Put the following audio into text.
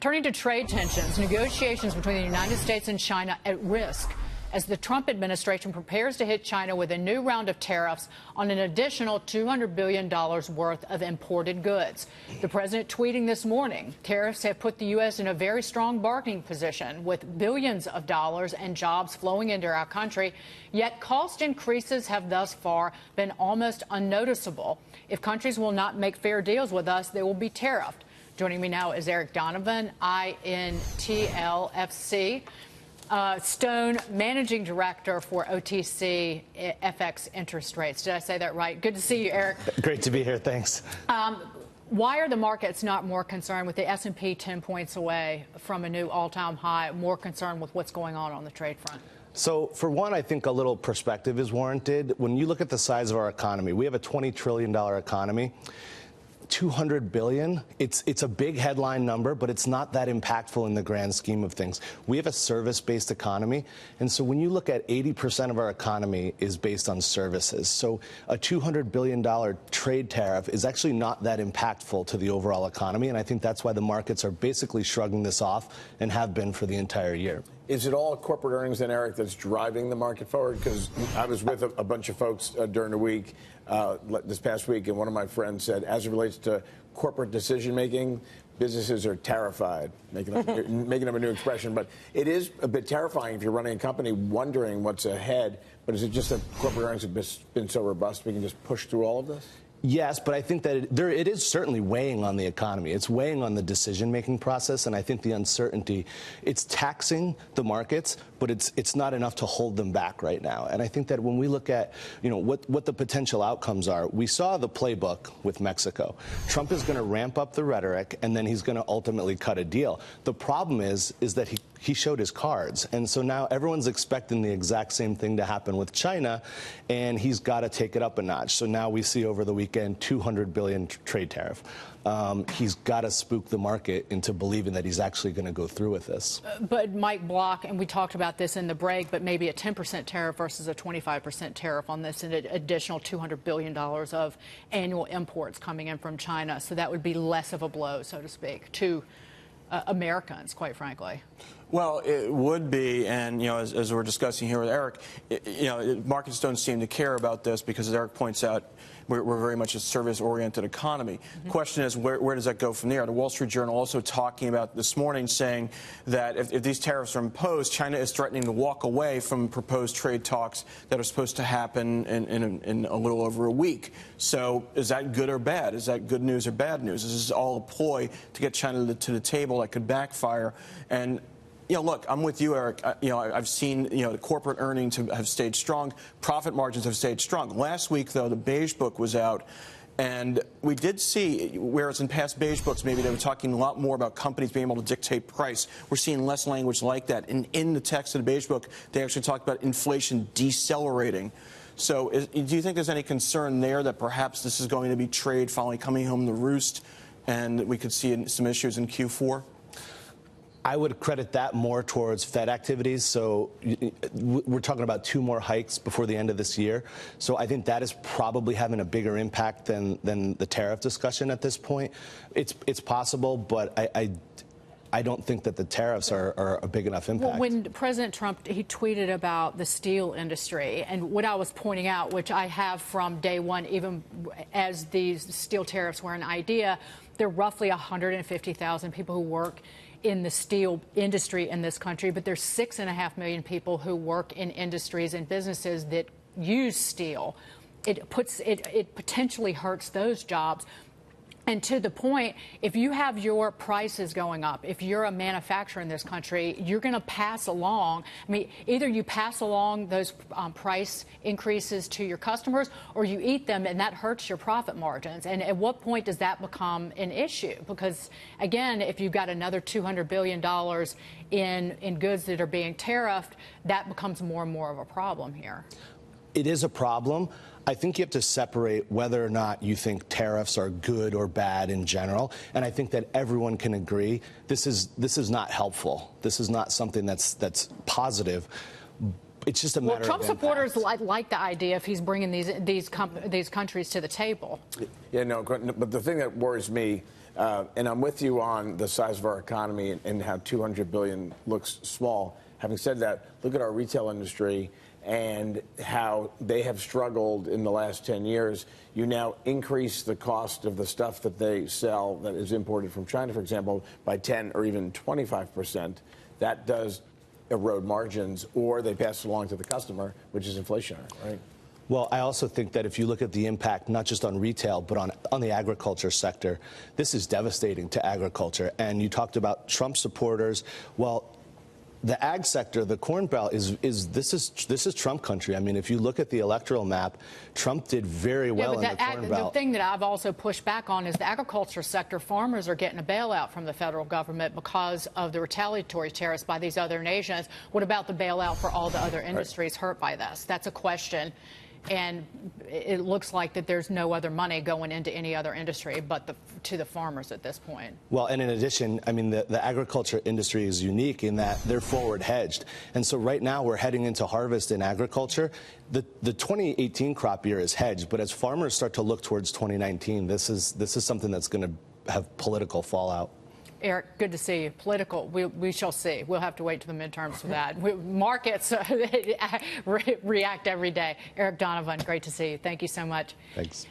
Turning to trade tensions, negotiations between the United States and China at risk as the Trump administration prepares to hit China with a new round of tariffs on an additional $200 billion worth of imported goods. The president tweeting this morning, tariffs have put the U.S. in a very strong bargaining position with billions of dollars and jobs flowing into our country, yet cost increases have thus far been almost unnoticeable. If countries will not make fair deals with us, they will be tariffed. Joining me now is Eric Donovan, INTL FCStone Managing Director for OTC FX interest rates. Did I say that right? Good to see you, Eric. Great to be here. Thanks. Why are the markets not more concerned with the S&P 10 points away from a new all-time high, more concerned with what's going on the trade front? So, for one, I think a little perspective is warranted. When you look at the size of our economy, we have a $20 trillion economy. 200 billion, it's a big headline number, but it's not that impactful in the grand scheme of things. We have a service-based economy, and so when you look at 80% of our economy is based on services. So a $200 billion trade tariff is actually not that impactful to the overall economy, and I think that's why the markets are basically shrugging this off and have been for the entire year. Is it all corporate earnings then, Eric, that's driving the market forward? Because I was with a bunch of folks during the week, this past week, and one of my friends said, as it relates to corporate decision-making, businesses are terrified, making up a new expression. But it is a bit terrifying if you're running a company wondering what's ahead. But is it just that corporate earnings have been so robust we can just push through all of this? Yes, but I think that it is certainly weighing on the economy. It's weighing on the decision-making process, and I think the uncertainty, it's taxing the markets, but it's not enough to hold them back right now. And I think that when we look at, what the potential outcomes are, we saw the playbook with Mexico. Trump is going to ramp up the rhetoric, and then he's going to ultimately cut a deal. The problem is that he showed his cards, and so now everyone's expecting the exact same thing to happen with China, and he's got to take it up a notch. So now we see over the weekend $200 billion trade tariff. He's got to spook the market into believing that he's actually going to go through with this. But Mike Block, and we talked about this in the break, but maybe a 10% tariff versus a 25% tariff on this, and an additional $200 billion of annual imports coming in from China. So that would be less of a blow, so to speak, to Americans, quite frankly. Well, it would be, and as we're discussing here with Eric, markets don't seem to care about this because, as Eric points out, we're very much a service-oriented economy. The question is, where does that go from there? The Wall Street Journal also talking about this morning, saying that if these tariffs are imposed, China is threatening to walk away from proposed trade talks that are supposed to happen in a little over a week. So is that good or bad? Is that good news or bad news? This is all a ploy to get China to the table that could backfire. And look, I'm with you, Eric. I've seen, corporate earnings have stayed strong. Profit margins have stayed strong. Last week, though, the Beige Book was out. And we did see, whereas in past Beige Books, maybe they were talking a lot more about companies being able to dictate price. We're seeing less language like that. And in the text of the Beige Book, they actually talked about inflation decelerating. So do you think there's any concern there that perhaps this is going to be trade finally coming home to roost and we could see some issues in Q4? I would credit that more towards Fed activities. So we're talking about 2 more hikes before the end of this year. So I think that is probably having a bigger impact than the tariff discussion at this point. It's possible, but I don't think that the tariffs are a big enough impact. Well, when President Trump, he tweeted about the steel industry, and what I was pointing out, which I have from day one, even as these steel tariffs were an idea, there are roughly 150,000 people who work in the steel industry in this country, but there's 6.5 million people who work in industries and businesses that use steel. It potentially hurts those jobs. And to the point, if you have your prices going up, if you're a manufacturer in this country, you're going to pass along. I mean, either you pass along those price increases to your customers or you eat them, and that hurts your profit margins. And at what point does that become an issue? Because, again, if you've got another $200 billion in goods that are being tariffed, that becomes more and more of a problem here. It is a problem. I think you have to separate whether or not you think tariffs are good or bad in general, and I think that everyone can agree this is not helpful. This is not something that's positive. It's just a matter of Trump supporters like the idea if he's bringing these countries to the table. Yeah, no, but the thing that worries me And I'm with you on the size of our economy and how 200 billion looks small. Having said that, look at our retail industry and how they have struggled in the last 10 years. You now increase the cost of the stuff that they sell that is imported from China, for example, by 10 or even 25%. That does erode margins, or they pass it along to the customer, which is inflationary, right? Well, I also think that if you look at the impact, not just on retail, but on the agriculture sector, this is devastating to agriculture. And you talked about Trump supporters. Well, the ag sector, the Corn Belt, this is Trump country. I mean, if you look at the electoral map, Trump did very well in the Corn Belt. The thing that I've also pushed back on is the agriculture sector. Farmers are getting a bailout from the federal government because of the retaliatory tariffs by these other nations. What about the bailout for all the other industries hurt by this? That's a question. And it looks like that there's no other money going into any other industry but to the farmers at this point. Well, and in addition, I mean, the agriculture industry is unique in that they're forward hedged. And so right now we're heading into harvest in agriculture. The 2018 crop year is hedged, but as farmers start to look towards 2019, this is something that's going to have political fallout. Eric, good to see you. Political, we shall see. We'll have to wait to the midterms for that. Markets react every day. Eric Donovan, great to see you. Thank you so much. Thanks.